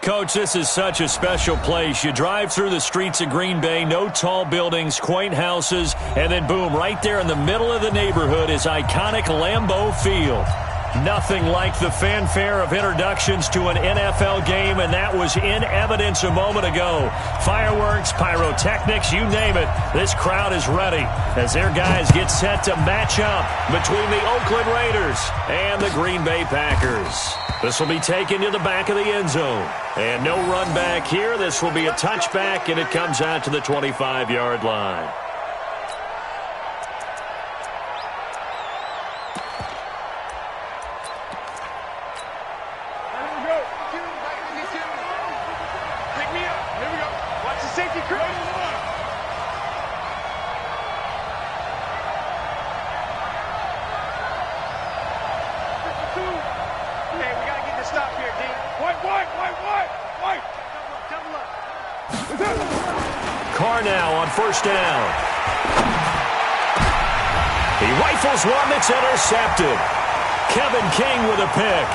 Coach, this is such a special place. You drive through the streets of Green Bay, no tall buildings, quaint houses, and then boom, right there in the middle of the neighborhood is iconic Lambeau Field. Nothing like the fanfare of introductions to an NFL game, and that was in evidence a moment ago. Fireworks, pyrotechnics, you name it. This crowd is ready as their guys get set to match up between the Oakland Raiders and the Green Bay Packers. This will be taken to the back of the end zone. And no run back here. This will be a touchback, and it comes out to the 25-yard line. Carr now on first down. He rifles one that's intercepted. Kevin King with a pick.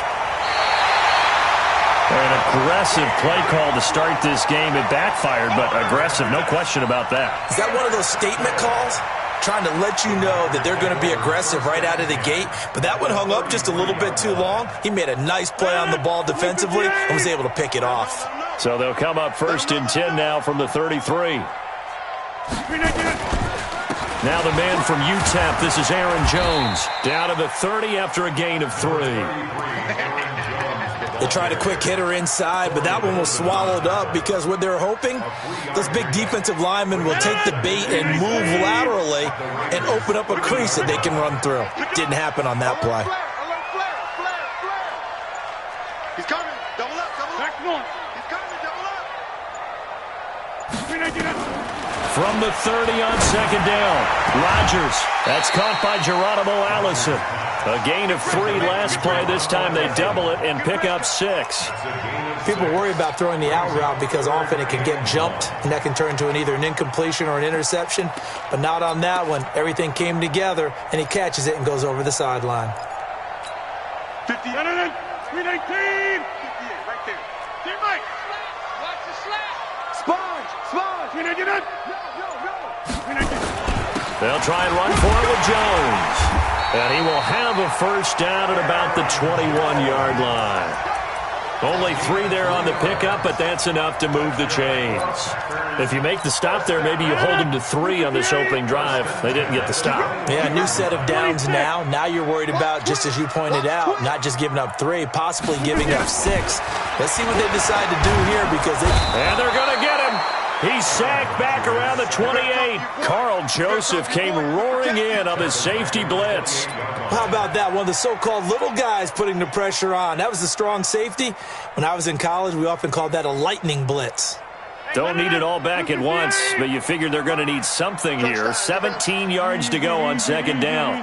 An aggressive play call to start this game. It backfired, but aggressive, no question about that. Is that one of those statement calls? Trying to let you know that they're going to be aggressive right out of the gate, but that one hung up just a little bit too long. He made a nice play on the ball defensively and was able to pick it off. So they'll come up first and 10 now from the 33. Now the man from UTEP, this is Aaron Jones. Down to the 30 after a gain of 3. They tried a quick hitter inside, but that one was swallowed up because what they're hoping, those big defensive linemen will take the bait and move laterally and open up a crease that they can run through. Didn't happen on that play. He's coming. Double up, double up. He's coming, double up. From the 30 on second down, Rodgers. That's caught by Geronimo Allison. A gain of 3 last play. This time they double it and pick up 6. People worry about throwing the out route because often it can get jumped, and that can turn into either an incompletion or an interception. But not on that one. Everything came together, and he catches it and goes over the sideline. 50, 319. 58, right there. Get Mike. Watch the slap. Sponge. 399. They'll try and run for it with Jones. And he will have a first down at about the 21-yard line. Only 3 there on the pickup, but that's enough to move the chains. If you make the stop there, maybe you hold them to 3 on this opening drive. They didn't get the stop. Yeah, new set of downs now. Now you're worried about, just as you pointed out, not just giving up 3, possibly giving up 6. Let's see what they decide to do here because And they're going to get him. He's sacked back around the 28. Carl Joseph came roaring in on the safety blitz. How about that? One of the so-called little guys putting the pressure on. That was the strong safety. When I was in college, we often called that a lightning blitz. Don't need it all back at once, but you figure they're going to need something here. 17 yards to go on second down.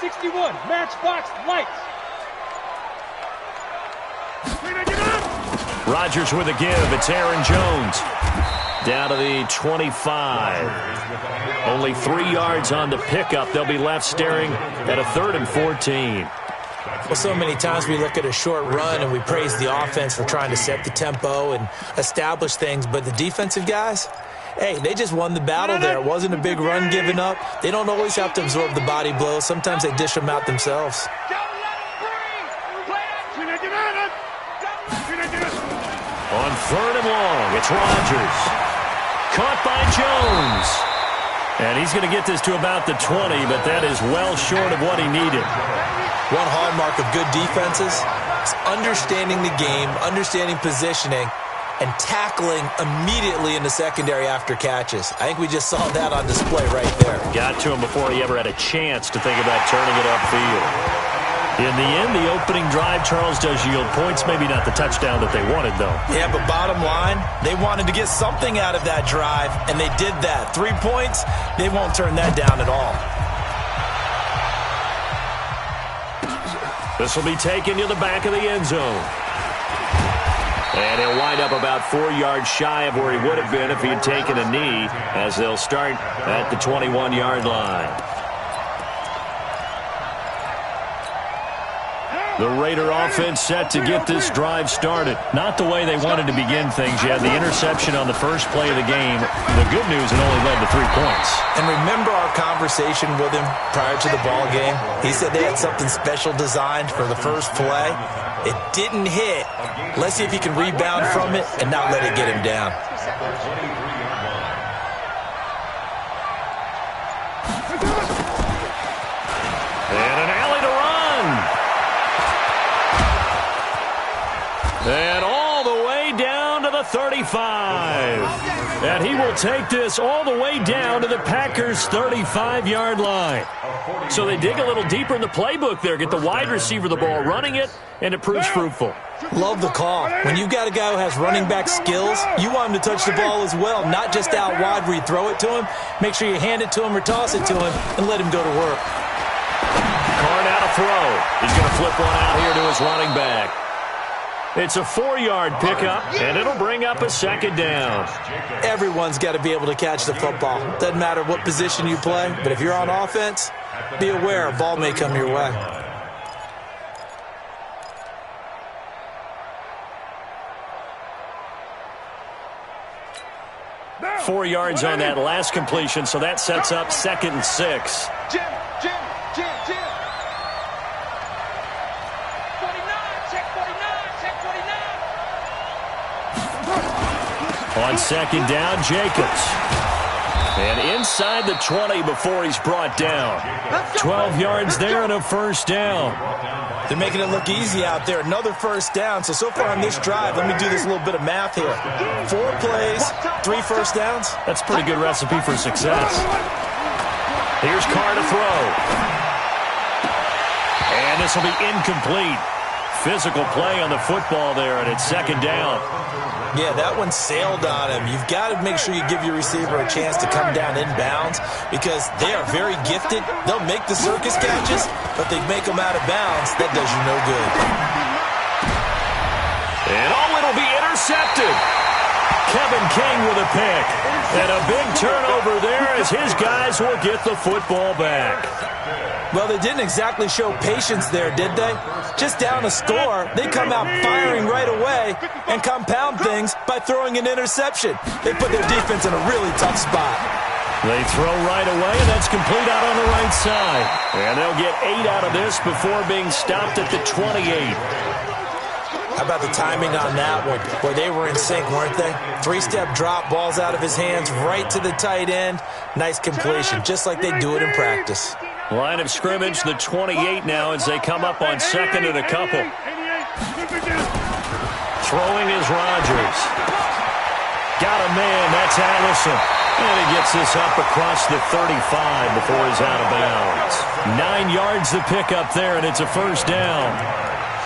61, matchbox lights. Rodgers with a give. It's Aaron Jones. Down to the 25. Only 3 yards on the pickup. They'll be left staring at a 3rd and 14. Well, so many times we look at a short run and we praise the offense for trying to set the tempo and establish things, but the defensive guys, hey, they just won the battle there. It wasn't a big run given up. They don't always have to absorb the body blows. Sometimes they dish them out themselves. On 3rd and long, it's Rodgers. Caught by Jones. And he's going to get this to about the 20, but that is well short of what he needed. One hallmark of good defenses is understanding the game, understanding positioning, and tackling immediately in the secondary after catches. I think we just saw that on display right there. Got to him before he ever had a chance to think about turning it upfield. In the end, the opening drive, Charles, does yield points. Maybe not the touchdown that they wanted, though. Yeah, but bottom line, they wanted to get something out of that drive, and they did that. 3 points, they won't turn that down at all. This will be taken to the back of the end zone. And he'll wind up about 4 yards shy of where he would have been if he had taken a knee, as they'll start at the 21-yard line. The Raider offense set to get this drive started. Not the way they wanted to begin things. You had the interception on the first play of the game. The good news, it only led to 3 points. And remember our conversation with him prior to the ball game? He said they had something special designed for the first play. It didn't hit. Let's see if he can rebound from it and not let it get him down. And an alley to run. And all the way down to the 35. And he will take this all the way down to the Packers' 35-yard line. So they dig a little deeper in the playbook there, get the wide receiver the ball, running it, and it proves fruitful. Love the call. When you've got a guy who has running back skills, you want him to touch the ball as well, not just out wide where you throw it to him. Make sure you hand it to him or toss it to him and let him go to work. Carr now to throw. He's going to flip one out here to his running back. It's a 4-yard pickup, and it'll bring up a second down. Everyone's got to be able to catch the football. Doesn't matter what position you play, but if you're on offense, be aware a ball may come your way. Now. 4 yards on that last completion, so that sets up 2nd and 6. Jim. On 2nd down, Jacobs. And inside the 20 before he's brought down. 12 yards there and a first down. They're making it look easy out there. Another first down. So far on this drive, let me do this little bit of math here. 4 plays, 3 first downs. That's a pretty good recipe for success. Here's Carr to throw. And this will be incomplete. Physical play on the football there, and it's 2nd down. Yeah, that one sailed on him. You've got to make sure you give your receiver a chance to come down inbounds because they are very gifted. They'll make the circus catches, but they make them out of bounds. That does you no good. And it'll be intercepted. Kevin King with a pick. And a big turnover there as his guys will get the football back. Well, they didn't exactly show patience there, did they? Just down a score, they come out firing right away and compound things by throwing an interception. They put their defense in a really tough spot. They throw right away, and that's complete out on the right side. And they'll get 8 out of this before being stopped at the 28. How about the timing on that one? Where they were in sync, weren't they? 3-step drop, balls out of his hands, right to the tight end. Nice completion, just like they do it in practice. Line of scrimmage, the 28 now as they come up on 2nd and a couple. Throwing is Rodgers. Got a man, that's Allison. And he gets this up across the 35 before he's out of bounds. 9 yards to pick up there, and it's a first down.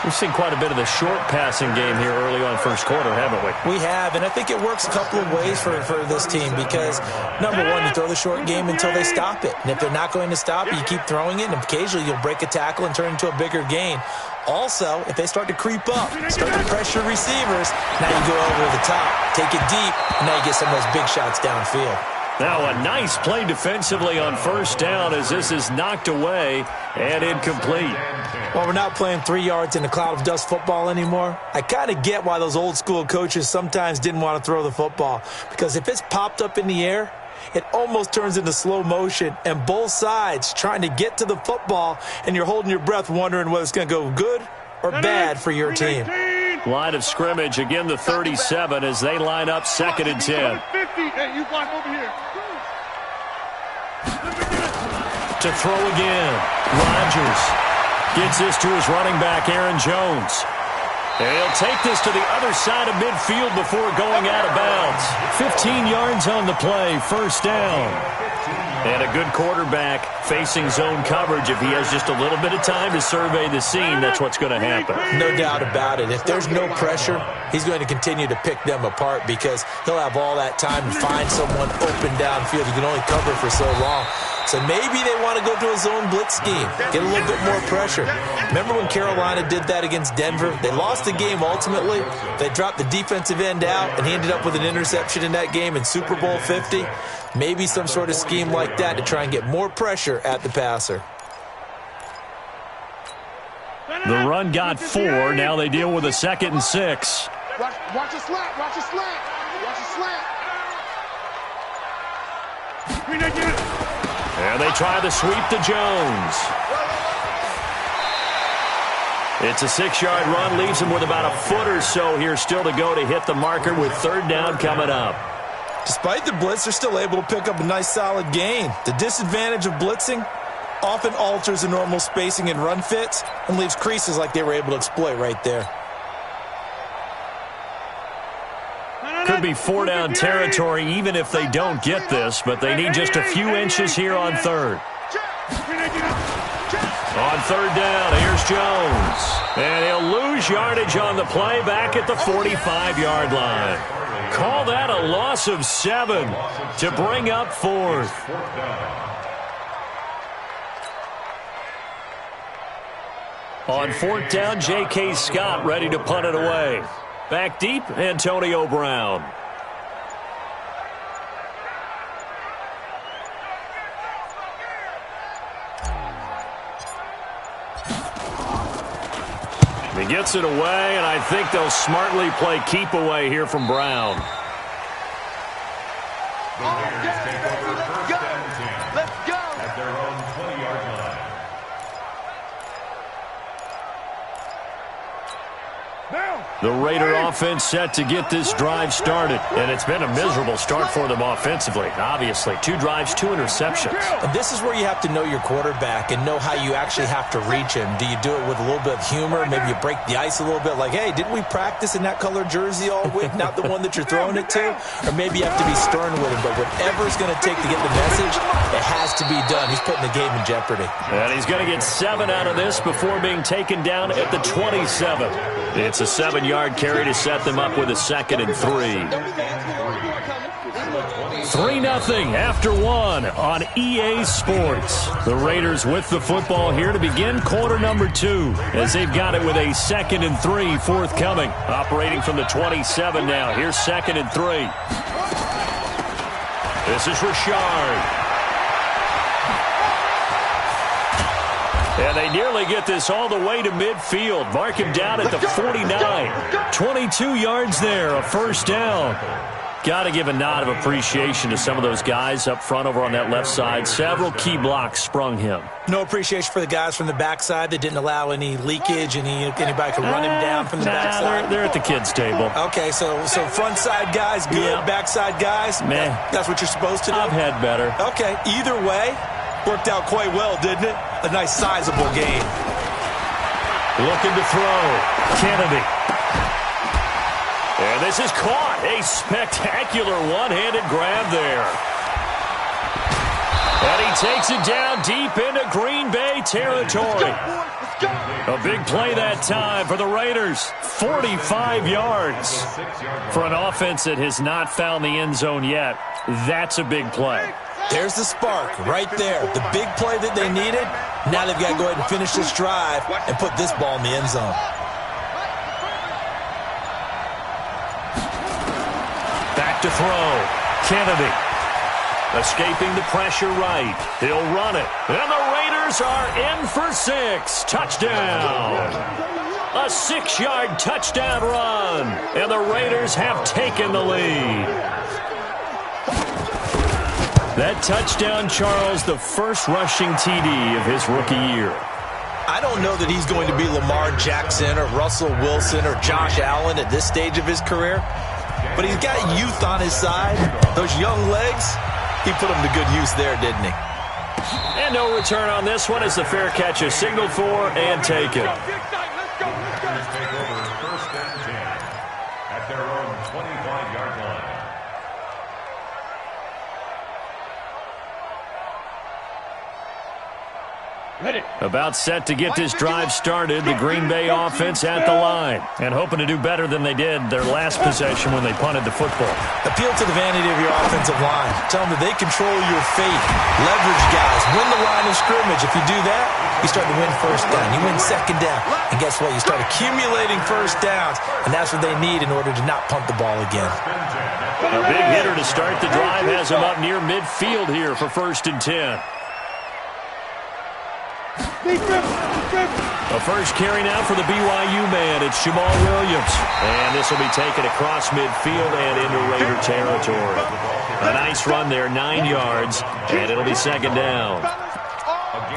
We've seen quite a bit of the short passing game here early on first quarter, haven't we? We have, and I think it works a couple of ways for this team because, number one, you throw the short game until they stop it. And if they're not going to stop it, you keep throwing it, and occasionally you'll break a tackle and turn it into a bigger gain. Also, if they start to creep up, start to pressure receivers, now you go over the top, take it deep, and now you get some of those big shots downfield. Now a nice play defensively on first down as this is knocked away and incomplete. Well, we're not playing 3 yards in a cloud of dust football anymore. I kind of get why those old school coaches sometimes didn't want to throw the football because if it's popped up in the air, it almost turns into slow motion and both sides trying to get to the football and you're holding your breath wondering whether it's going to go good or bad for your team. Line of scrimmage, again the 37 as they line up 2nd and 10. Hey, you block over here. To throw again. Rodgers gets this to his running back, Aaron Jones. And he'll take this to the other side of midfield before going out of bounds. 15 yards on the play, first down. And a good quarterback facing zone coverage. If he has just a little bit of time to survey the scene, that's what's going to happen. No doubt about it. If there's no pressure, he's going to continue to pick them apart because he'll have all that time to find someone open downfield. You can only cover for so long. So maybe they want to go to a zone blitz scheme, get a little bit more pressure. Remember when Carolina did that against Denver? They lost the game ultimately. They dropped the defensive end out, and he ended up with an interception in that game in Super Bowl 50. Maybe some sort of scheme like that to try and get more pressure at the passer. The run got 4. Now they deal with a 2nd and 6. Watch a slant. Watch a slant. Watch a slant. And they try the sweep to Jones. It's a 6-yard run. Leaves him with about a foot or so here still to go to hit the marker with 3rd down coming up. Despite the blitz, they're still able to pick up a nice solid gain. The disadvantage of blitzing often alters the normal spacing and run fits and leaves creases like they were able to exploit right there. Could be 4-down territory even if they don't get this, but they need just a few inches here on 3rd. On 3rd down, here's Jones. And he'll lose yardage on the play back at the 45-yard line. Call that a loss of 7 to bring up 4th. On 4th down, J.K. Scott ready to punt it away. Back deep, Antonio Brown. He gets it away, and I think they'll smartly play keep away here from Brown. Let's go. At their own 20-yard line. The Raider offense set to get this drive started, and it's been a miserable start for them offensively. Obviously, 2 drives, 2 interceptions. And this is where you have to know your quarterback and know how you actually have to reach him. Do you do it with a little bit of humor? Maybe you break the ice a little bit like, hey, didn't we practice in that color jersey all week? Not the one that you're throwing it to? Or maybe you have to be stern with him. But whatever it's going to take to get the message, it has to be done. He's putting the game in jeopardy. And he's going to get 7 out of this before being taken down at the 27. It's a 7-yard carry to set them up with a 2nd and 3. 3-0 after 1 on EA Sports. The Raiders with the football here to begin quarter number 2 as they've got it with a 2nd and 3 forthcoming. Operating from the 27 now. Here's 2nd and 3. This is Richard. And they nearly get this all the way to midfield. Mark him down at the 49. 22 yards there, a 1st down. Got to give a nod of appreciation to some of those guys up front over on that left side. Several key blocks sprung him. No appreciation for the guys from the backside that didn't allow any leakage, anybody could run him down from the backside. They're at the kids' table. Okay, so front side guys, good. Yeah. Backside guys, man. That's what you're supposed to do? I've had better. Okay, either way, worked out quite well, didn't it? A nice sizable game. Looking to throw. Kennedy. And this is caught. A spectacular one-handed grab there. And he takes it down deep into Green Bay territory. A big play that time for the Raiders. 45 yards. For an offense that has not found the end zone yet, that's a big play. There's the spark right there. The big play that they needed. Now they've got to go ahead and finish this drive and put this ball in the end zone. Back to throw. Kennedy. Escaping the pressure right. He'll run it. And the Raiders are in for 6. Touchdown. A 6-yard touchdown run. And the Raiders have taken the lead. That touchdown, Charles, the first rushing TD of his rookie year. I don't know that he's going to be Lamar Jackson or Russell Wilson or Josh Allen at this stage of his career, but he's got youth on his side. Those young legs, he put them to good use there, didn't he? And no return on this one as the fair catch is signaled for and taken. Take over 1st and 10 at their own 25-yard line. About set to get this drive started, the Green Bay offense at the line and hoping to do better than they did their last possession when they punted the football. Appeal to the vanity of your offensive line. Tell them that they control your fate. Leverage guys. Win the line of scrimmage. If you do that, you start to win 1st down. You win 2nd down. And guess what? You start accumulating 1st downs, and that's what they need in order to not punt the ball again. A big hitter to start the drive has him up near midfield here for 1st and 10. A first carry now for the BYU man. It's Jamal Williams. And this will be taken across midfield and into Raider territory. A nice run there, 9 yards, and it'll be second down.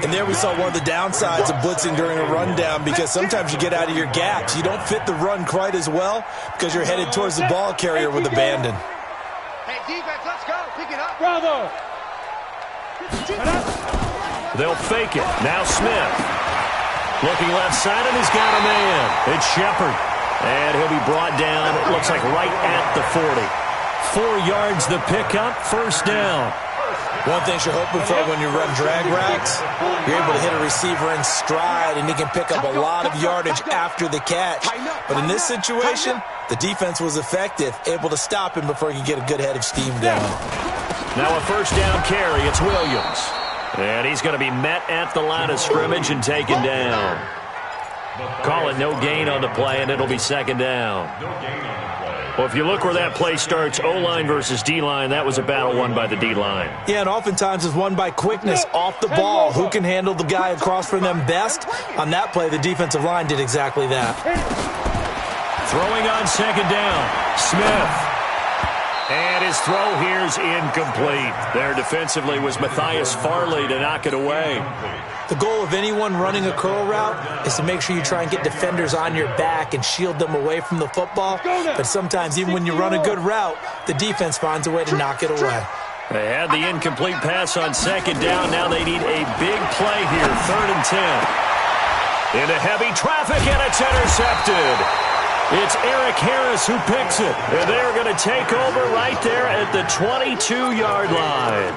And there we saw one of the downsides of blitzing during a rundown, because sometimes you get out of your gaps. You don't fit the run quite as well because you're headed towards the ball carrier with abandon. Hey, defense, let's go. Pick it up. Bravo. They'll fake it. Now Smith. Looking left side, and he's got a man. It's Shepard. And he'll be brought down, it looks like right at the 40. 4 yards the pickup, first down. One thing you're hoping for when you run drag routes, you're able to hit a receiver in stride, and he can pick up a lot of yardage after the catch. But in this situation, the defense was effective, able to stop him before he could get a good head of steam going. Now a first down carry, it's Williams. And he's going to be met at the line of scrimmage and taken down. Call it no gain on the play, and it'll be second down. Well, if you look where that play starts, O-line versus D-line, that was a battle won by the D-line. Yeah, and oftentimes it's won by quickness off the ball. Who can handle the guy across from them best? On that play, the defensive line did exactly that. Throwing on second down, Smith. And his throw here's incomplete. There defensively was Matthias Farley to knock it away. The goal of anyone running a curl route is to make sure you try and get defenders on your back and shield them away from the football. But sometimes even when you run a good route, the defense finds a way to knock it away. They had the incomplete pass on second down. Now they need a big play here, 3rd and 10. Into heavy traffic, and it's intercepted. It's Eric Harris who picks it. And they're going to take over right there at the 22-yard line.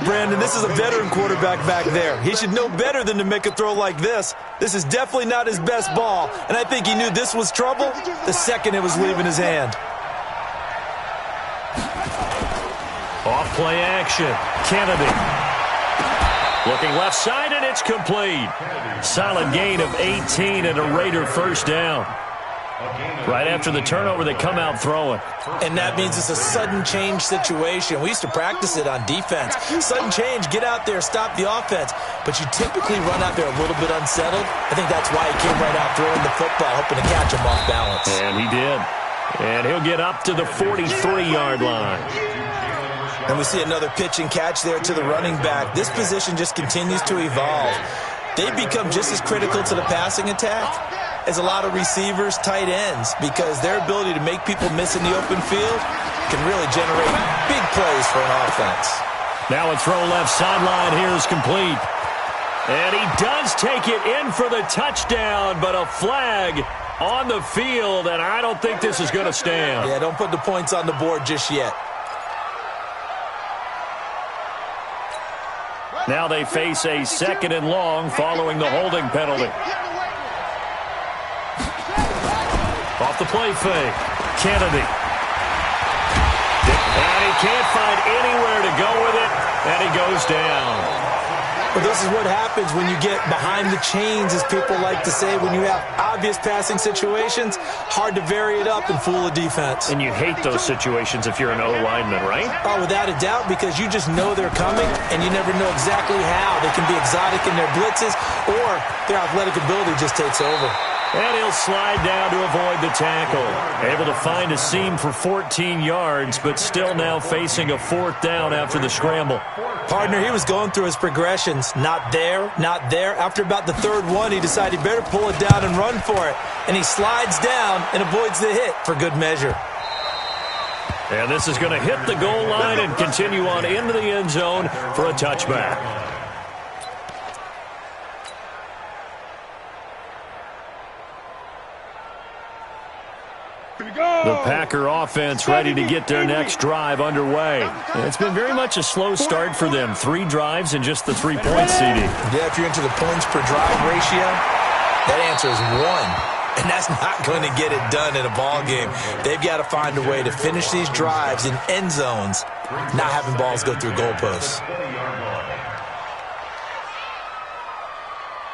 Brandon, this is a veteran quarterback back there. He should know better than to make a throw like this. This is definitely not his best ball, and I think he knew this was trouble the second it was leaving his hand. Off play action. Kennedy. Looking left side, and it's complete. Solid gain of 18 and a Raider first down. Right after the turnover, they come out throwing. And that means it's a sudden change situation. We used to practice it on defense. Sudden change, get out there, stop the offense. But you typically run out there a little bit unsettled. I think that's why he came right out throwing the football, hoping to catch him off balance. And he did. And he'll get up to the 43-yard line. And we see another pitch and catch there to the running back. This position just continues to evolve. They become just as critical to the passing attack as a lot of receivers, tight ends, because their ability to make people miss in the open field can really generate big plays for an offense. Now a throw left sideline here is complete. And he does take it in for the touchdown, but a flag on the field, and I don't think this is going to stand. Yeah, don't put the points on the board just yet. Now they face a 2nd and long following the holding penalty. Off the play fake. Kennedy. And he can't find anywhere to go with it, and he goes down. But this is what happens when you get behind the chains, as people like to say. When you have obvious passing situations, hard to vary it up and fool a defense. And you hate those situations if you're an O-lineman, right? Oh, without a doubt, because you just know they're coming, and you never know exactly how. They can be exotic in their blitzes, or their athletic ability just takes over. And he'll slide down to avoid the tackle. Able to find a seam for 14 yards, but still now facing a 4th down after the scramble. Partner, he was going through his progressions. Not there, not there. After about the 3rd one, he decided he better pull it down and run for it. And he slides down and avoids the hit for good measure. And this is going to hit the goal line and continue on into the end zone for a touchback. The Packer offense ready to get their next drive underway. It's been very much a slow start for them. 3 drives and just the 3 points, CD. Yeah, if you're into the points per drive ratio, that answer is 1. And that's not going to get it done in a ball game. They've got to find a way to finish these drives in end zones, not having balls go through goalposts.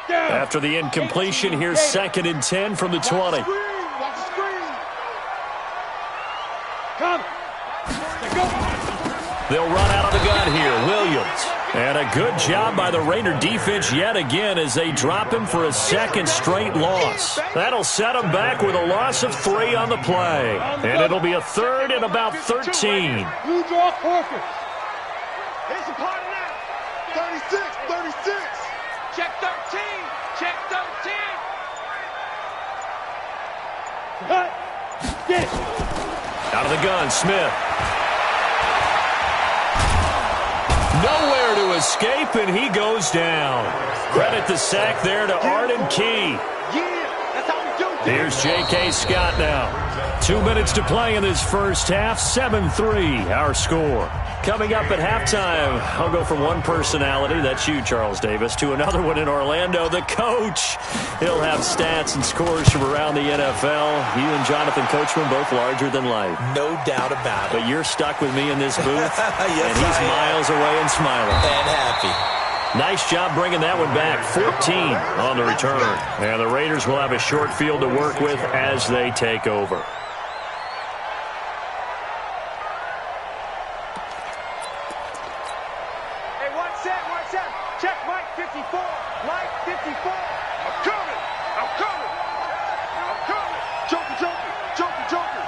After the incompletion, here's 2nd and 10 from the 20. They'll run out of the gun here. Williams. And a good job by the Raider defense yet again as they drop him for a second straight loss. That'll set him back with a loss of 3 on the play. And it'll be a third and about 13. Blue draw focus. Here's a part of that. 36, 36. Check 13. Check 13. Out of the gun, Smith. Nowhere to escape, and he goes down. Credit the sack there to Arden Key. Yeah, that's how we do it. Here's J.K. Scott now. 2 minutes to play in this first half. 7-3, our score. Coming up at halftime, I'll go from one personality, that's you, Charles Davis, to another one in Orlando, the coach. He'll have stats and scores from around the NFL. You and Jonathan Coachman both larger than life. No doubt about it. But you're stuck with me in this booth, yes, and he's miles away and smiling. And happy. Nice job bringing that one back. 14 on the return. And the Raiders will have a short field to work with as they take over. Check Mike 54. Mike 54. I'm coming. I'm coming. I'm coming. Joker, Joker. Joker, Joker.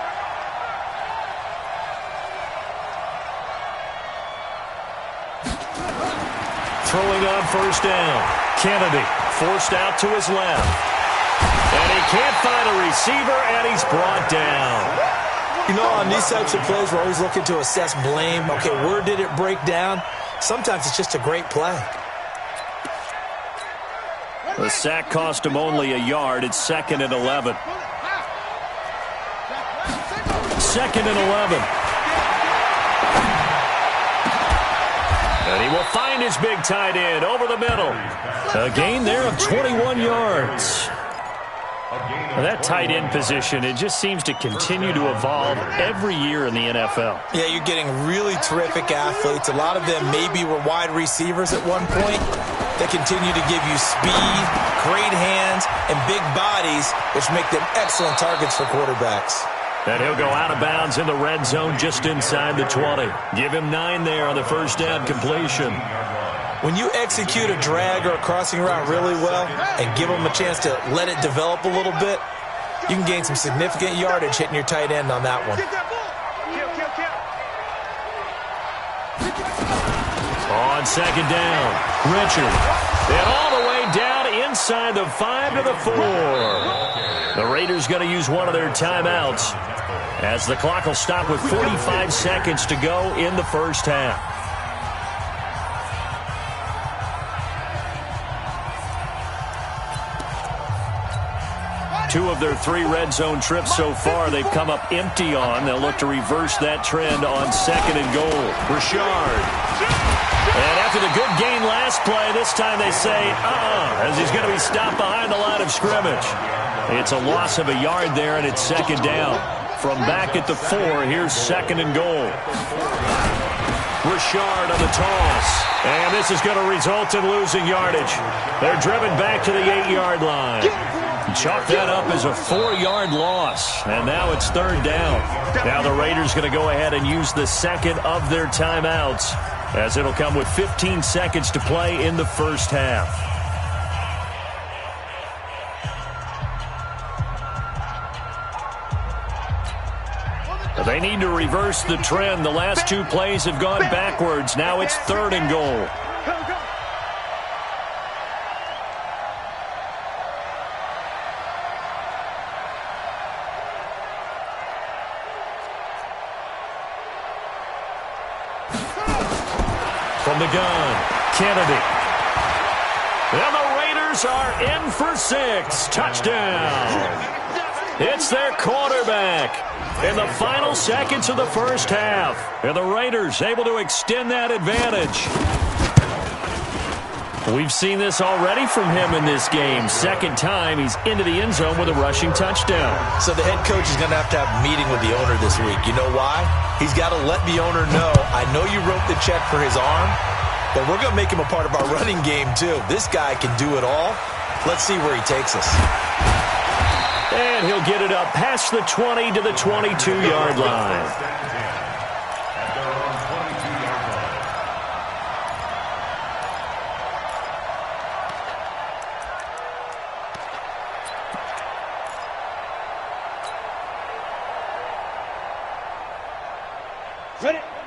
Throwing on first down. Kennedy forced out to his left. And he can't find a receiver, and he's brought down. You know, on these types of plays, we're always looking to assess blame. Okay, where did it break down? Sometimes it's just a great play. The sack cost him only a yard. It's 2nd and 11. 2nd and 11. And he will find his big tight end over the middle. A gain there of 21 yards. That tight end position, it just seems to continue to evolve every year in the NFL. Yeah, you're getting really terrific athletes. A lot of them maybe were wide receivers at one point. They continue to give you speed, great hands, and big bodies, which make them excellent targets for quarterbacks. And he'll go out of bounds in the red zone just inside the 20. Give him 9 there on the first down completion. When you execute a drag or a crossing route really well and give them a chance to let it develop a little bit, you can gain some significant yardage hitting your tight end on that one. On second down, Richard. And all the way down inside the 5 to the 4. The Raiders going to use one of their timeouts as the clock will stop with 45 seconds to go in the first half. Two of their 3 red zone trips so far they've come up empty on. They'll look to reverse that trend on 2nd and goal. Richard. And after the good gain last play, this time they say, as he's going to be stopped behind the line of scrimmage. It's a loss of a yard there, and it's 2nd down. From back at the 4, here's 2nd and goal. Richard on the toss. And this is going to result in losing yardage. They're driven back to the 8-yard line. Chalk that up as a 4-yard loss. And now it's 3rd down. Now the Raiders going to go ahead and use the second of their timeouts, as it'll come with 15 seconds to play in the first half. They need to reverse the trend. The last 2 plays have gone backwards. Now it's 3rd and goal. From the gun, Kennedy. And the Raiders are in for 6. Touchdown. It's their quarterback in the final seconds of the first half. And the Raiders able to extend that advantage. We've seen this already from him in this game. 2nd time he's into the end zone with a rushing touchdown. So the head coach is going to have a meeting with the owner this week. You know why? He's got to let the owner know, I know you wrote the check for his arm, but we're going to make him a part of our running game too. This guy can do it all. Let's see where he takes us. And he'll get it up past the 20 to the 22-yard line.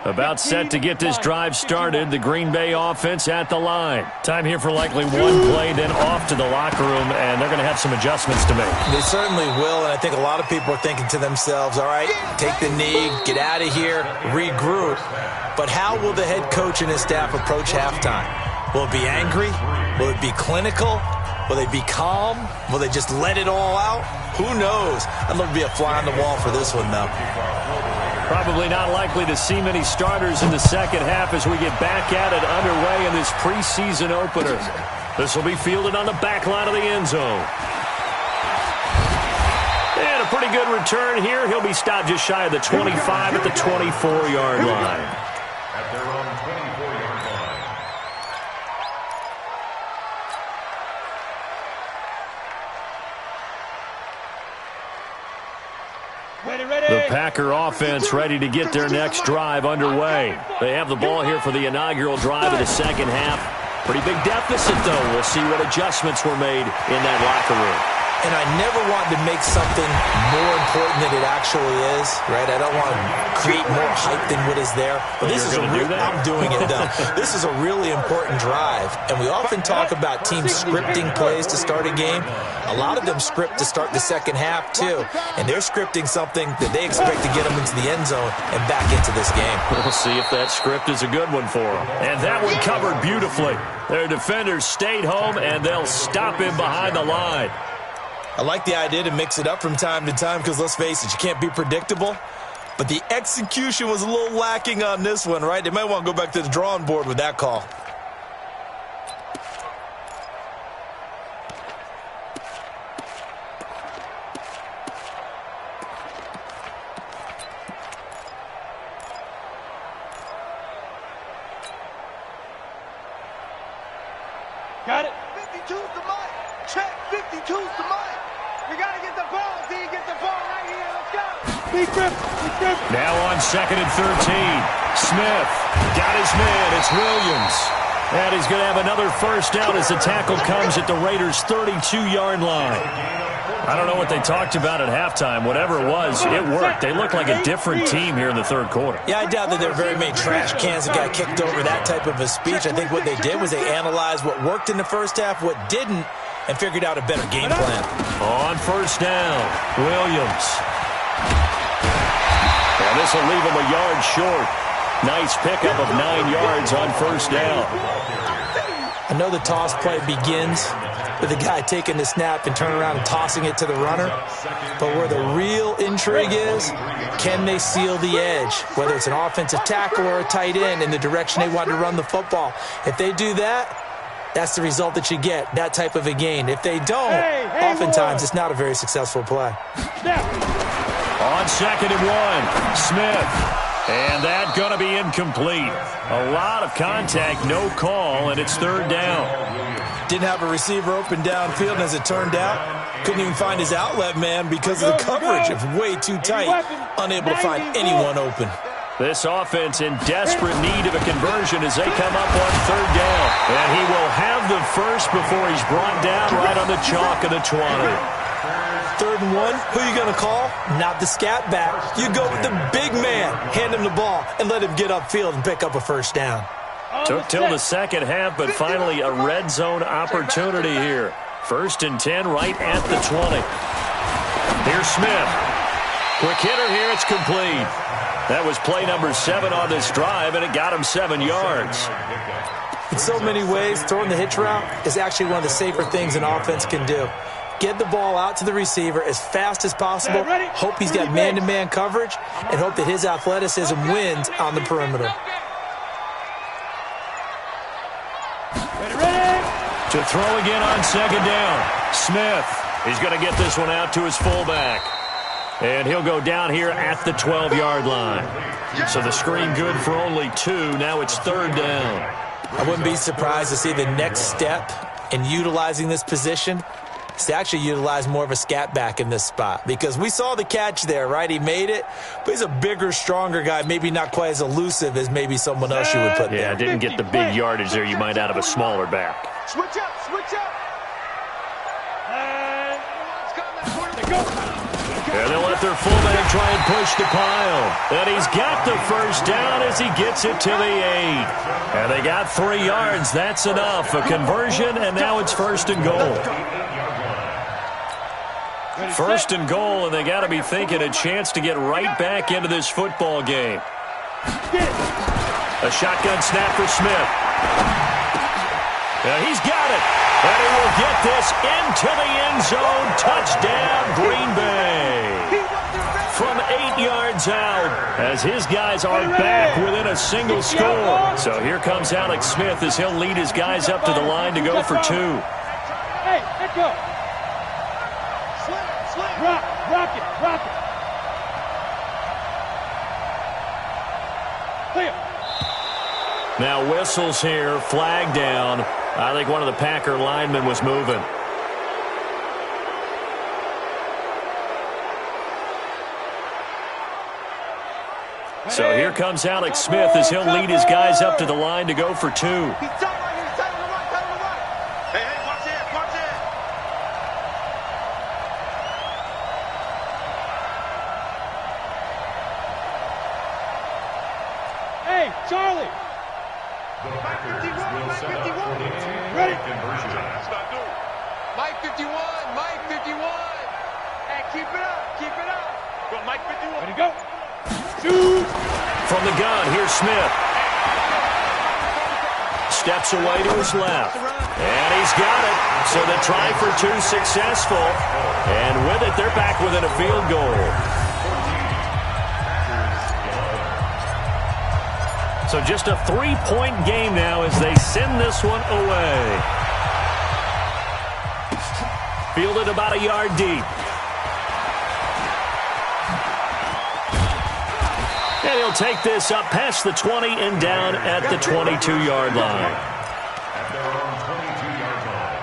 About set to get this drive started. The Green Bay offense at the line. Time here for likely one play, then off to the locker room, and they're going to have some adjustments to make. They certainly will, and I think a lot of people are thinking to themselves, all right, take the knee, get out of here, regroup. But how will the head coach and his staff approach halftime? Will it be angry? Will it be clinical? Will they be calm? Will they just let it all out? Who knows? I'd love to be a fly on the wall for this one, though. Probably not likely to see many starters in the second half as we get back at it underway in this preseason opener. This will be fielded on the back line of the end zone. And a pretty good return here. He'll be stopped just shy of the 25 at the 24-yard line. At their own 24-yard line. The Packer offense ready to get their next drive underway. They have the ball here for the inaugural drive of the second half. Pretty big deficit, though. We'll see what adjustments were made in that locker room. And I never want to make something more important than it actually is, right? I don't want to create more hype than what is there. But this is I'm doing it, though. This is a really important drive. And we often talk about teams scripting plays to start a game. A lot of them script to start the second half, too. And they're scripting something that they expect to get them into the end zone and back into this game. We'll see if that script is a good one for them. And that one covered beautifully. Their defenders stayed home, and they'll stop him behind the line. I like the idea to mix it up from time to time because, let's face it, you can't be predictable. But the execution was a little lacking on this one, right? They might want to go back to the drawing board with that call. Got it. 52's the mic. Check. 52's the mic. We got to get the ball. D, get the ball right here. Let's go. Big grip. Big grip. Now on 2nd and 13. Smith got his man. It's Williams. And he's going to have another first down as the tackle comes at the Raiders' 32-yard line. I don't know what they talked about at halftime. Whatever it was, it worked. They look like a different team here in the third quarter. Yeah, I doubt that there are very many trash cans that got kicked over that type of a speech. I think what they did was they analyzed what worked in the first half, what didn't, and figured out a better game plan. On first down, Williams. And this will leave him a yard short. Nice pickup of 9 yards on first down. I know the toss play begins with the guy taking the snap and turning around and tossing it to the runner. But where the real intrigue is, can they seal the edge? Whether it's an offensive tackle or a tight end in the direction they want to run the football. If they do that, that's the result that you get, that type of a gain. If they don't, oftentimes it's not a very successful play. On 2nd and 1, Smith. And that's going to be incomplete. A lot of contact, no call, and it's third down. Didn't have a receiver open downfield, and as it turned out, couldn't even find his outlet man because of the coverage. It was way too tight, unable to find anyone open. This offense in desperate need of a conversion as they come up on third down. And he will have the first before he's brought down right on the chalk of the 20. 3rd and 1, who are you going to call? Not the scat back. You go with the big man, hand him the ball, and let him get upfield and pick up a first down. Took till the second half, but finally a red zone opportunity here. 1st and 10 right at the 20. Here's Smith. Quick hitter here, it's complete. That was play number 7 on this drive, and it got him 7 yards. In so many ways, throwing the hitch route is actually one of the safer things an offense can do. Get the ball out to the receiver as fast as possible, hope he's got man-to-man coverage, and hope that his athleticism wins on the perimeter. To throw again on 2nd down. Smith is going to get this one out to his fullback. And he'll go down here at the 12-yard line. So the screen good for only 2. Now it's 3rd down. I wouldn't be surprised to see the next step in utilizing this position is to actually utilize more of a scat back in this spot. Because we saw the catch there, right? He made it, but he's a bigger, stronger guy, maybe not quite as elusive as maybe someone else you would put there. Yeah, didn't get the big yardage there you might out of a smaller back. Switch up, switch up. And let's go. And they'll let their fullback try and push the pile. And he's got the first down as he gets it to the 8. And they got 3 yards. That's enough. A conversion, and now it's 1st and goal. 1st and goal, and they got to be thinking a chance to get right back into this football game. A shotgun snap for Smith. He's got it. And he will get this into the end zone. Touchdown, Green Bay. From 8 yards out as his guys are back within a single score. So here comes Alex Smith as he'll lead his guys up to the line to go for 2. Hey, let go. Rock it. Clear. Now whistles here, flag down. I think one of the Packer linemen was moving. So here comes Alex Smith as he'll lead his guys up to the line to go for 2. Hey, watch it. Hey, Charlie. The Packers will set up for the 2-point conversion. Mike 51. Hey, keep it up. Go, Mike 51. Ready to go. Shoot. From the gun, here's Smith. Steps away to his left. And he's got it. So the try for 2 successful. And with it, they're back within a field goal. So just a 3-point game now as they send this one away. Fielded about a yard deep. And he'll take this up past the 20 and down at the 22-yard line. At their own 22-yard line.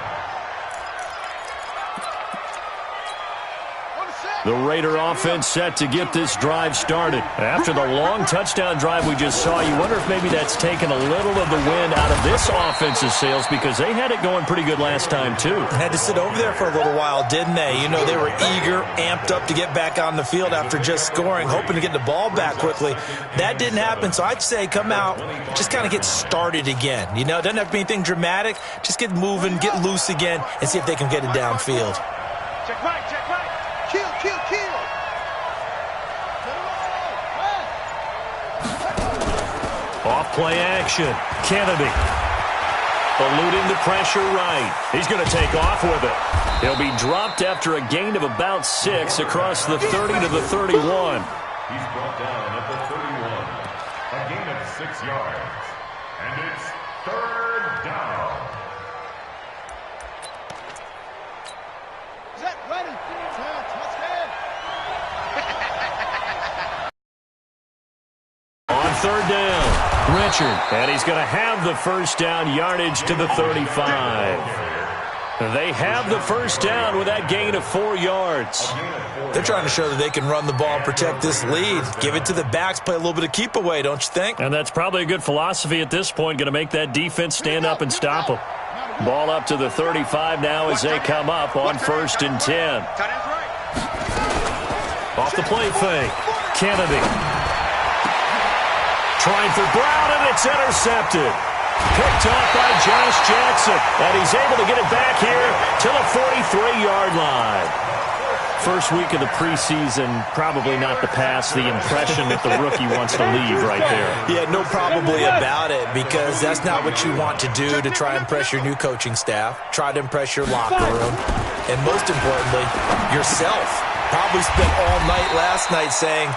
The Raider offense set to get this drive started. After the long touchdown drive we just saw, you wonder if maybe that's taken a little of the wind out of this offense's sails because they had it going pretty good last time, too. Had to sit over there for a little while, didn't they? You know, they were eager, amped up to get back on the field after just scoring, hoping to get the ball back quickly. That didn't happen, so I'd say come out, just kind of get started again. You know, it doesn't have to be anything dramatic. Just get moving, get loose again, and see if they can get it downfield. Check right. Kill. Off play action. Kennedy. Eluding the pressure right. He's going to take off with it. He'll be dropped after a gain of about 6 across the 30 to the 31. He's brought down at the 31. A gain of 6 yards. And it's 3rd down. Set, ready. Touchdown. On 3rd down, Richard. And he's going to have the first down yardage to the 35. They have the first down with that gain of 4 yards. They're trying to show that they can run the ball and protect this lead. Give it to the backs, play a little bit of keep away, don't you think? And that's probably a good philosophy at this point, going to make that defense stand up and stop them. Ball up to the 35 now as they come up on 1st and 10. Off the play fake, Kennedy. Trying for Brown, and it's intercepted. Picked off by Josh Jackson, and he's able to get it back here to the 43-yard line. First week of the preseason, probably not the pass, the impression that the rookie wants to leave right there. Yeah, no probably about it, because that's not what you want to do to try and impress your new coaching staff, try to impress your locker room, and most importantly, yourself. Probably spent all night last night saying,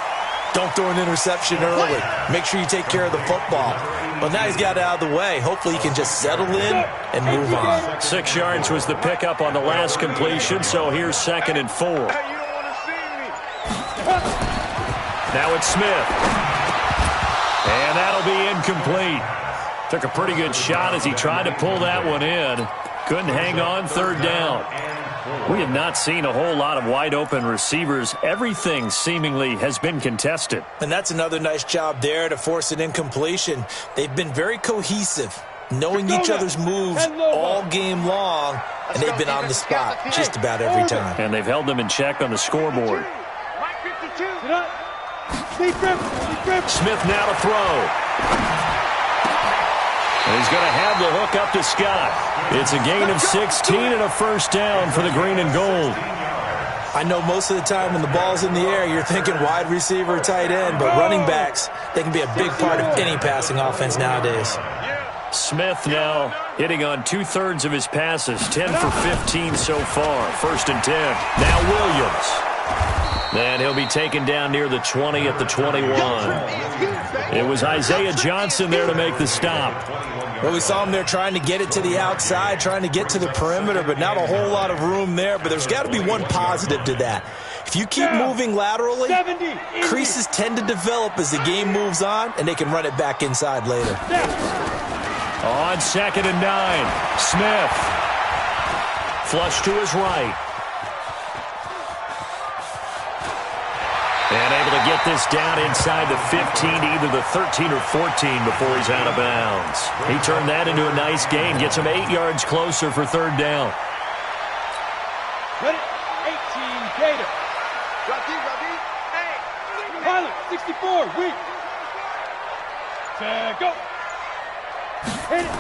don't throw an interception early. Make sure you take care of the football. Well, now he's got it out of the way. Hopefully he can just settle in and move on. 6 yards was the pickup on the last completion, so here's 2nd and 4. Now it's Smith. And that'll be incomplete. Took a pretty good shot as he tried to pull that one in. Couldn't hang on 3rd down. We have not seen a whole lot of wide-open receivers. Everything seemingly has been contested. And that's another nice job there to force an incompletion. They've been very cohesive. knowing each other's moves all game long, and they've been on the spot just about every time. And they've held them in check on the scoreboard. Smith now to throw. And he's going to have the hook up to Scott. It's a gain of 16 and a first down for the green and gold. I know most of the time when the ball's in the air, you're thinking wide receiver, tight end, but running backs, they can be a big part of any passing offense nowadays. Smith now hitting on 2/3 of his passes, 10 for 15 so far. 1st and 10. Now Williams. And he'll be taken down near the 20 at the 21. It was Isaiah Johnson there to make the stop. Well, we saw him there trying to get it to the outside, trying to get to the perimeter, but not a whole lot of room there. But there's got to be one positive to that. If you keep moving laterally, creases tend to develop as the game moves on, and they can run it back inside later. On 2nd and 9, Smith. Flush to his right. And able to get this down inside the 15, either the 13 or 14 before he's out of bounds. He turned that into a nice gain, gets him 8 yards closer for 3rd down. Ready? 18, Gator. Pilot, 64, weak. Go. Hit it.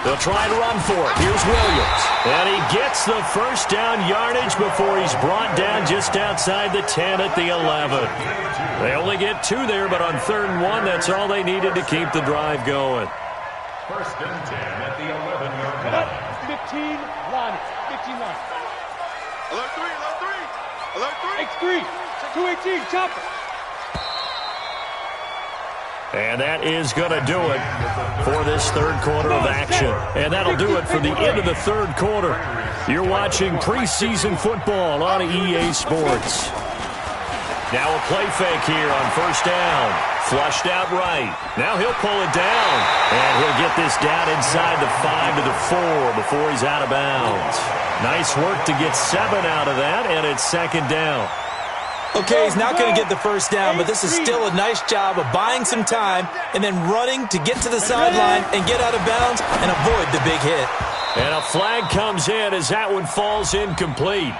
They'll try to run for it. Here's Williams. And he gets the first down yardage before he's brought down just outside the 10 at the 11. They only get 2 there, but on 3rd and 1, that's all they needed to keep the drive going. 1st and 10 at the 11-yard line. 15 line. 15 line. Alert 3, alert 3. Alert 3. X3. 218, chopper. And that is going to do it for this 3rd quarter of action. And that'll do it for the end of the 3rd quarter. You're watching preseason football on EA Sports. Now a play fake here on 1st down. Flushed out right. Now he'll pull it down. And he'll get this down inside the 5 to the 4 before he's out of bounds. Nice work to get 7 out of that, and it's 2nd down. Okay, he's not going to get the first down, but this is still a nice job of buying some time and then running to get to the sideline and get out of bounds and avoid the big hit. And a flag comes in as that one falls incomplete.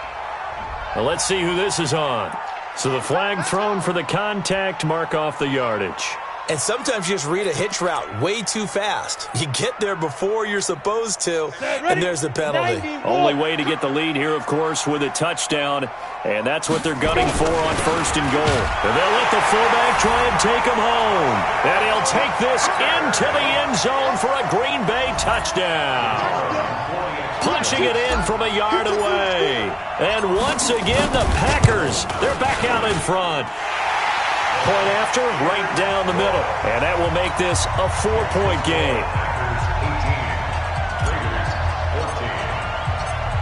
Now let's see who this is on. So the flag thrown for the contact, mark off the yardage. And sometimes you just read a hitch route way too fast. You get there before you're supposed to, and there's the penalty. Only way to get the lead here, of course, with a touchdown, and that's what they're gunning for on 1st and goal. And they'll let the fullback try and take him home. And he'll take this into the end zone for a Green Bay touchdown. Punching it in from a yard away. And once again, the Packers, they're back out in front. Point after, right down the middle. And that will make this a 4-point game.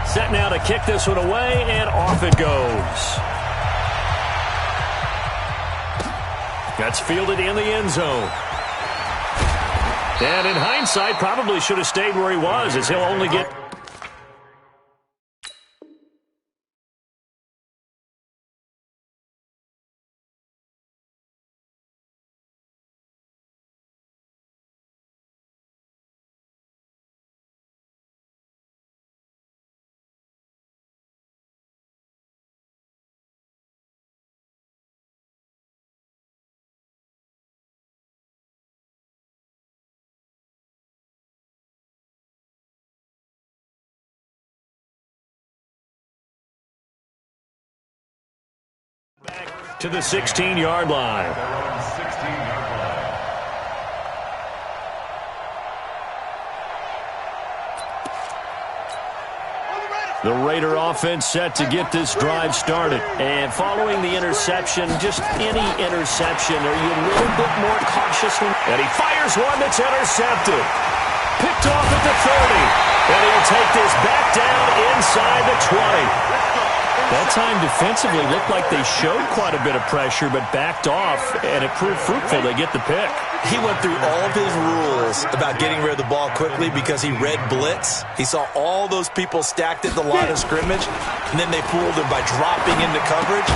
Set now to kick this one away, and off it goes. That's fielded in the end zone. And in hindsight, probably should have stayed where he was, as he'll only get... Back to the 16-yard line. The Raider offense set to get this drive started. And following the interception, just any interception, are you a little bit more cautious? And he fires one that's intercepted. Picked off at the 30. And he'll take this back down inside the 20. That time defensively looked like they showed quite a bit of pressure, but backed off, and it proved fruitful. They get the pick. He went through all of his rules about getting rid of the ball quickly because he read blitz. He saw all those people stacked at the line of scrimmage, and then they fooled him by dropping into coverage.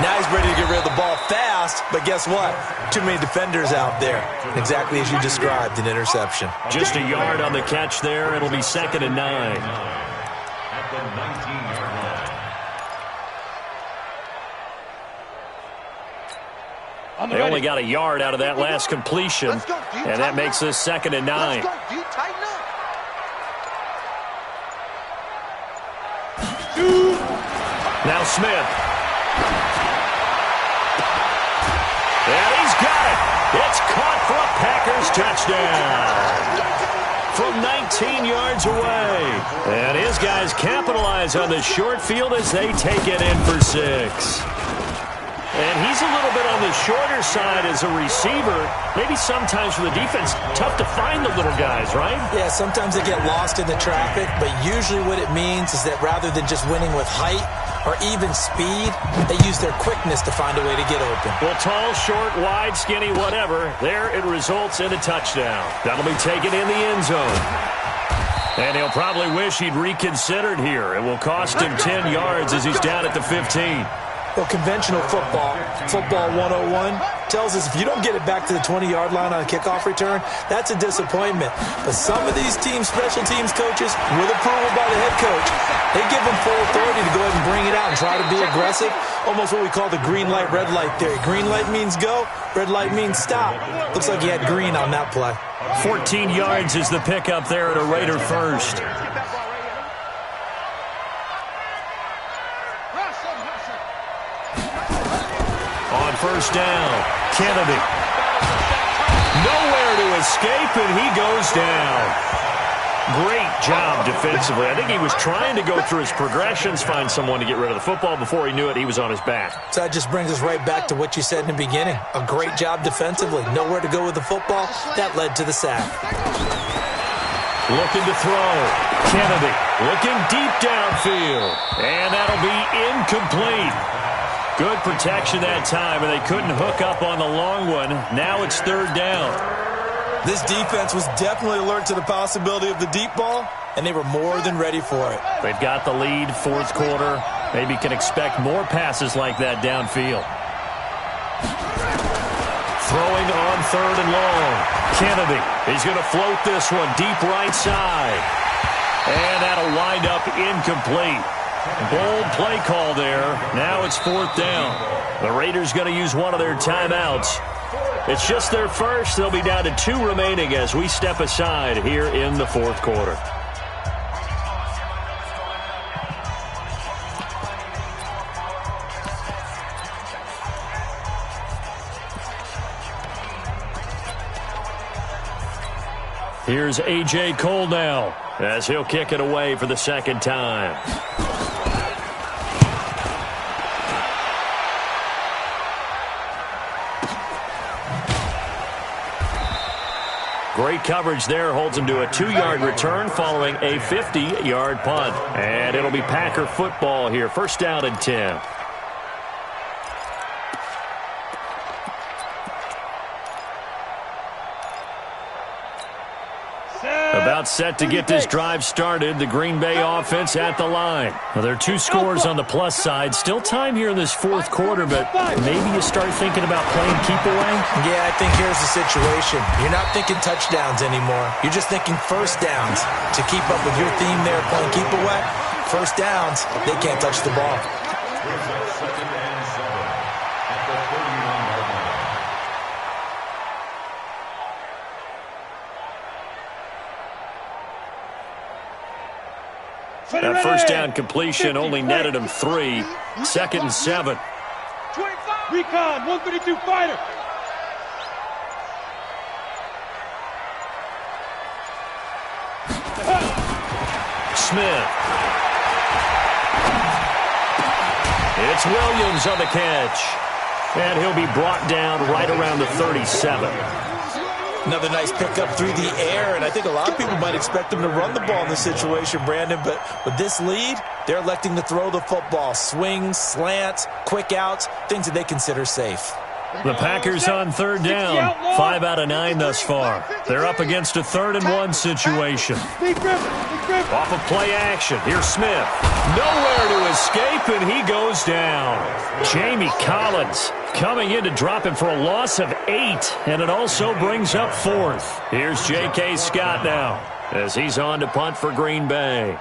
Now he's ready to get rid of the ball fast, but guess what? Too many defenders out there. Exactly as you described, an interception. Just a yard on the catch there. It'll be 2nd and 9. At the 19-yard line. They only got a yard out of that last completion, and that makes this 2nd and 9. Now Smith. And he's got it. It's caught for a Packers touchdown from 19 yards away. And his guys capitalize on the short field as they take it in for 6. And he's a little bit on the shorter side as a receiver. Maybe sometimes for the defense, tough to find the little guys, right? Yeah, sometimes they get lost in the traffic, but usually what it means is that rather than just winning with height or even speed, they use their quickness to find a way to get open. Well, tall, short, wide, skinny, whatever, there it results in a touchdown. That'll be taken in the end zone. And he'll probably wish he'd reconsidered here. It will cost him 10 yards as he's down at the 15. Well, conventional football 101, tells us if you don't get it back to the 20-yard line on a kickoff return, that's a disappointment. But some of these special teams coaches, with approval by the head coach, they give them full authority to go ahead and bring it out and try to be aggressive. Almost what we call the green light, red light theory. Green light means go, red light means stop. Looks like he had green on that play. 14 yards is the pickup there at a Raider first. On first down, Kennedy. Nowhere to escape, and he goes down. Great job defensively. I think he was trying to go through his progressions, find someone to get rid of the football. Before he knew it, he was on his back. So that just brings us right back to what you said in the beginning. A great job defensively. Nowhere to go with the football. That led to the sack. Looking to throw. Kennedy looking deep downfield. And that'll be incomplete. Good protection that time, and they couldn't hook up on the long one. Now it's 3rd down. This defense was definitely alert to the possibility of the deep ball, and they were more than ready for it. They've got the lead, 4th quarter. Maybe can expect more passes like that downfield. Throwing on 3rd and long. Kennedy, he's going to float this one deep right side. And that'll wind up incomplete. Bold play call there. Now it's 4th down. The Raiders going to use one of their timeouts. It's just their first. They'll be down to 2 remaining as we step aside here in the 4th quarter. Here's A.J. Cole now as he'll kick it away for the 2nd time. Great coverage there, holds him to a 2-yard return following a 50-yard punt. And it'll be Packer football here. 1st down and 10. About set to get this drive started. The Green Bay offense at the line. Well, there are 2 scores on the plus side. Still time here in this 4th quarter, but maybe you start thinking about playing keep away? Yeah, I think here's the situation. You're not thinking touchdowns anymore. You're just thinking 1st downs. To keep up with your theme there, playing keep away, 1st downs, they can't touch the ball. That 1st down completion only netted him 3. 2nd and 7. Recon, 132 fighter. Smith. It's Williams on the catch. And he'll be brought down right around the 37. Another nice pickup through the air, and I think a lot of people might expect them to run the ball in this situation, Brandon, but with this lead, they're electing to throw the football. Swings, slants, quick outs, things that they consider safe. The Packers on 3rd down. 5 out of 9 thus far. They're up against a 3rd and 1 situation. Off of play action. Here's Smith. Nowhere to escape, and he goes down. Jamie Collins coming in to drop him for a loss of 8, and it also brings up 4th. Here's J.K. Scott now as he's on to punt for Green Bay.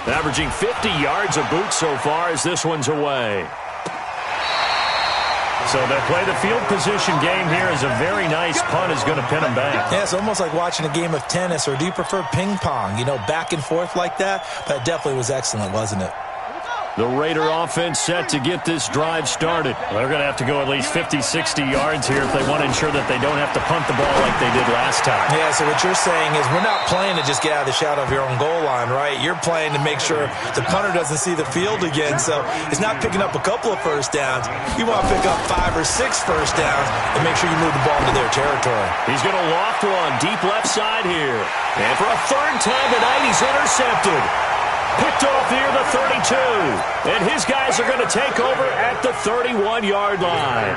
Averaging 50 yards a boot so far as this one's away. So they play the field position game here as a very nice punt is going to pin them back. Yeah, it's almost like watching a game of tennis, or do you prefer ping pong? You know, back and forth like that? That definitely was excellent, wasn't it? The Raider offense set to get this drive started. They're going to have to go at least 50, 60 yards here if they want to ensure that they don't have to punt the ball like they did last time. Yeah, so what you're saying is we're not playing to just get out of the shadow of your own goal line, right? You're playing to make sure the punter doesn't see the field again. So it's not picking up a couple of first downs. You want to pick up 5 or 6 first downs and make sure you move the ball into their territory. He's going to loft one deep left side here. And for a 3rd time tonight, he's intercepted. Picked off near the 32. And his guys are going to take over at the 31-yard line.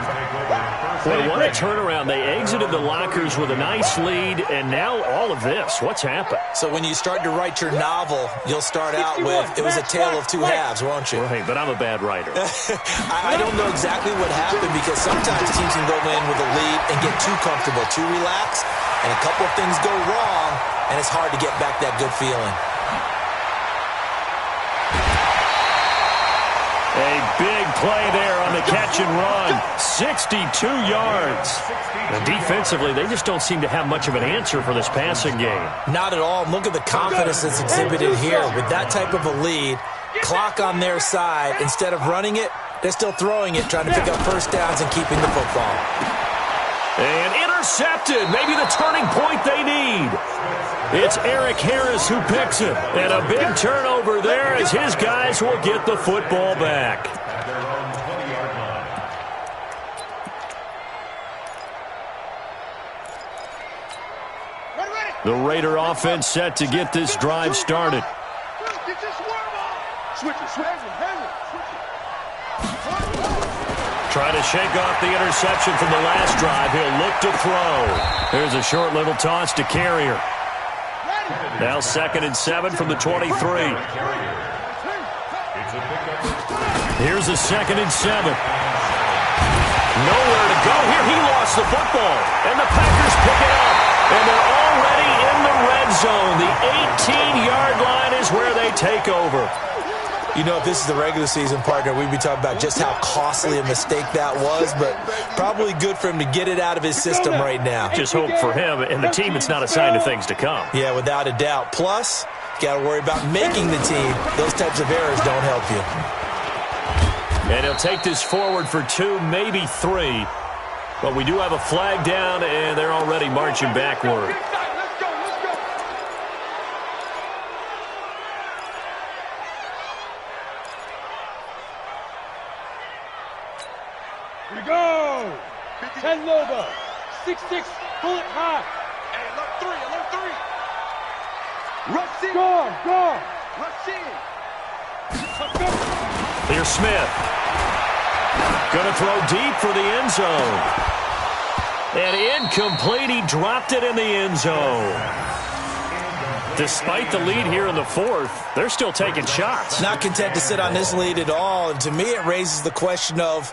Boy, what a turnaround. They exited the lockers with a nice lead, and now all of this. What's happened? So when you start to write your novel, you'll start out with, it was a tale of 2 halves, won't you? Right, but I'm a bad writer. I don't know exactly what happened, because sometimes teams can go in with a lead and get too comfortable, too relaxed, and a couple of things go wrong, and it's hard to get back that good feeling. A big play there on the catch and run. 62 yards. And defensively, they just don't seem to have much of an answer for this passing game. Not at all. Look at the confidence that's exhibited here. With that type of a lead, clock on their side, instead of running it, they're still throwing it, trying to pick up first downs and keeping the football. And intercepted. Maybe the turning point they need. It's Eric Harris who picks it. And a big turnover there as his guys will get the football back. The Raider offense set to get this drive started. Trying to shake off the interception from the last drive. He'll look to throw. There's a short little toss to Carrier. Now 2nd and 7 from the 23. Here's a 2nd and 7. Nowhere to go here. He lost the football. And the Packers pick it up. And they're already in the red zone. The 18-yard line is where they take over. You know, if this is the regular season, partner, we'd be talking about just how costly a mistake that was, but probably good for him to get it out of his system right now. Just hope for him and the team it's not a sign of things to come. Yeah, without a doubt. Plus, you got to worry about making the team. Those types of errors don't help you. And he'll take this forward for 2, maybe 3. But we do have a flag down, and they're already marching backward. Here we go. 10 Loba. 6-6. Pull it high. Hey, alert 3. Rush in. Go. Rush in. Here's Smith. Going to throw deep for the end zone. And incomplete. He dropped it in the end zone. Despite the lead here in the 4th, they're still taking shots. Not content to sit on this lead at all. And to me, it raises the question of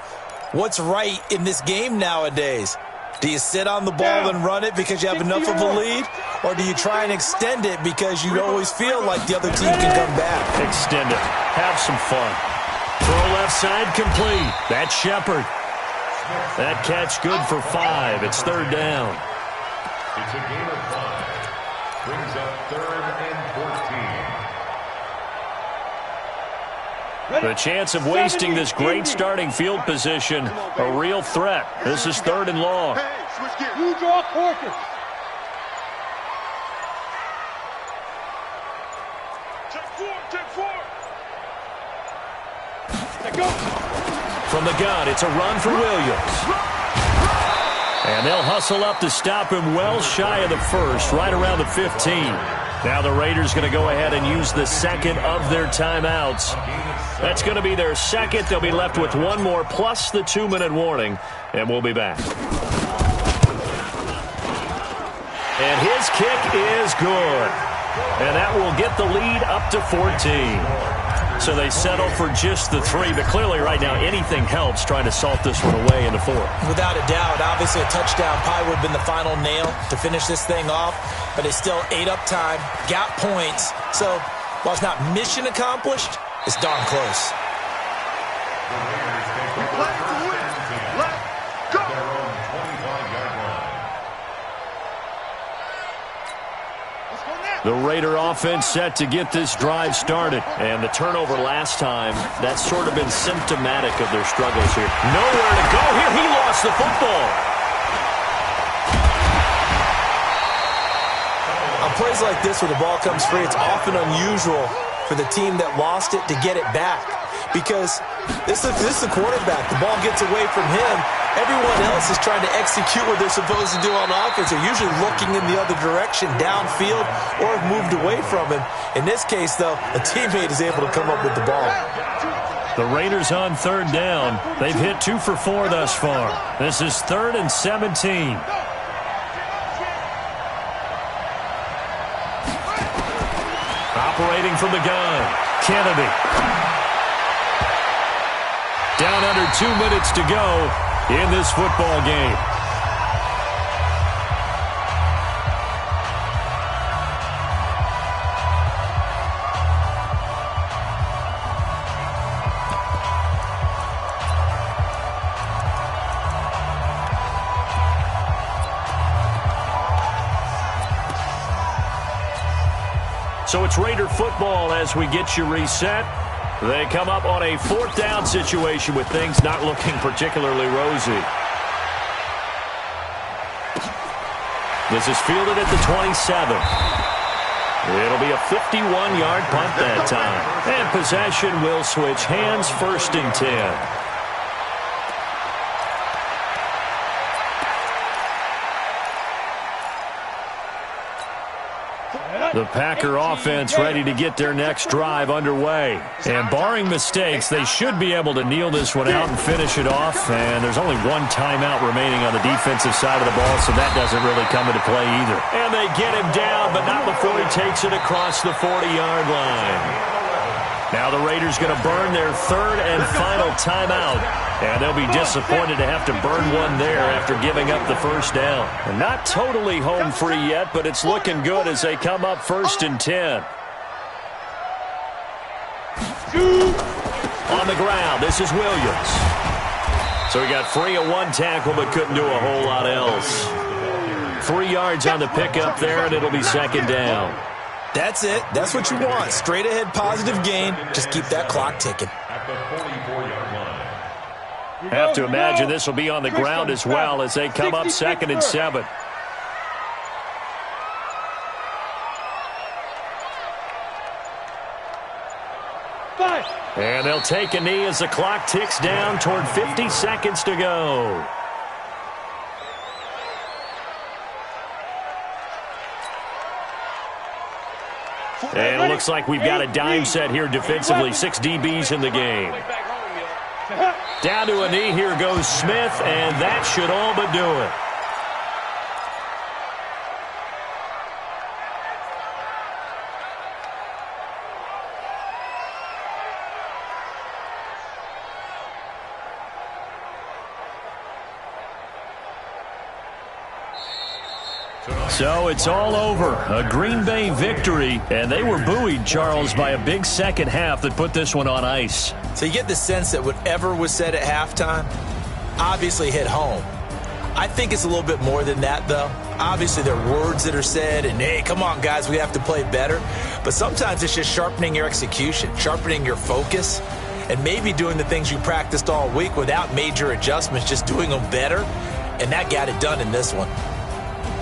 what's right in this game nowadays. Do you sit on the ball and run it because you have enough of a lead? Or do you try and extend it because you always feel like the other team can come back? Extend it. Have some fun. Throw left side complete. That's Shepard. That catch good for 5. It's 3rd down. It's a gain of 5. Brings up 3rd and 14. The chance of wasting this great starting field position, a real threat. This is 3rd and long. Hey, switch gears. You draw quarters. Check 4. Let go. From the gun, it's a run for Williams. And they'll hustle up to stop him well shy of the 1st, right around the 15. Now the Raiders going to go ahead and use the 2nd of their timeouts. That's going to be their 2nd. They'll be left with 1 more plus the 2-minute warning, and we'll be back. And his kick is good. And that will get the lead up to 14. So they settle for just the 3, but clearly right now anything helps trying to salt this one away in the 4. Without a doubt, obviously a touchdown probably would have been the final nail to finish this thing off, but it's still ate up time, got points. So while it's not mission accomplished, it's darn close. The Raider offense set to get this drive started. And the turnover last time, that's sort of been symptomatic of their struggles here. Nowhere to go here. He lost the football. On plays like this where the ball comes free, it's often unusual for the team that lost it to get it back. Because this is the quarterback. The ball gets away from him. Everyone else is trying to execute what they're supposed to do on offense. They're usually looking in the other direction, downfield, or have moved away from him. In this case, though, a teammate is able to come up with the ball. The Raiders on 3rd down. They've hit 2 for 4 thus far. This is 3rd and 17. Operating from the gun, Kennedy. Down under 2 minutes to go in this football game. So it's Raider football as we get you reset. They come up on a 4th down situation with things not looking particularly rosy. This is fielded at the 27. It'll be a 51-yard punt that time. And possession will switch hands, 1st and 10. The Packer offense ready to get their next drive underway. And barring mistakes, they should be able to kneel this one out and finish it off. And there's only 1 timeout remaining on the defensive side of the ball, so that doesn't really come into play either. And they get him down, but not before he takes it across the 40-yard line. Now the Raiders going to burn their 3rd and final timeout. And they'll be disappointed to have to burn one there after giving up the 1st down. And not totally home free yet, but it's looking good as they come up 1st and 10. On the ground, this is Williams. So he got free of 1 tackle, but couldn't do a whole lot else. 3 yards on the pickup there, and it'll be 2nd down. That's it. That's what you want. Straight ahead, positive gain. Just keep that clock ticking. At the 44-yard line. Have to imagine this will be on the ground as well as they come up 2nd and 7. And they'll take a knee as the clock ticks down toward 50 seconds to go. And it looks like we've got a dime set here defensively. 6 DBs in the game. Down to a knee. Here goes Smith, and that should all but do it. So it's all over. A Green Bay victory, and they were buoyed, Charles, by a big second half that put this one on ice. So you get the sense that whatever was said at halftime obviously hit home. I think it's a little bit more than that, though. Obviously, there are words that are said, and, hey, come on, guys, we have to play better. But sometimes it's just sharpening your execution, sharpening your focus, and maybe doing the things you practiced all week without major adjustments, just doing them better. And that got it done in this one.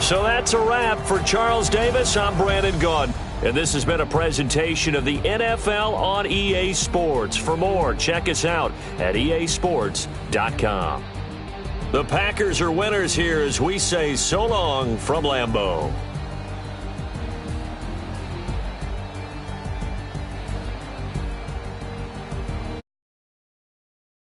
So that's a wrap for Charles Davis. I'm Brandon Gaudin, and this has been a presentation of the NFL on EA Sports. For more, check us out at easports.com. The Packers are winners here as we say so long from Lambeau.